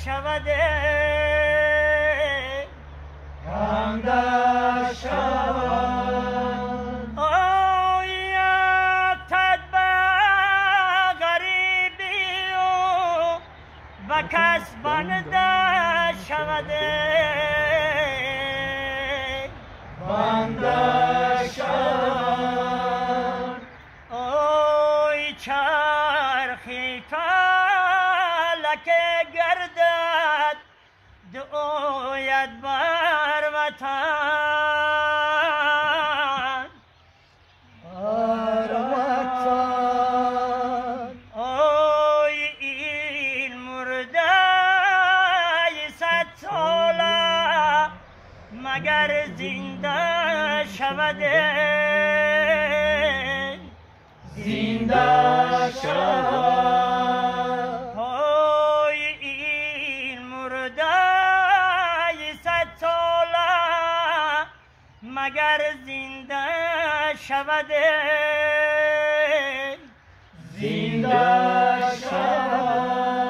شود کمتر شود افتد به غریبی و کس بنده شود بنده شود چرخی فلک گردد دوید بر وطن بر وطن این مرده صد ساله مگر زنده شود زنده شود این مرده صد ساله مگر زنده شود زنده شود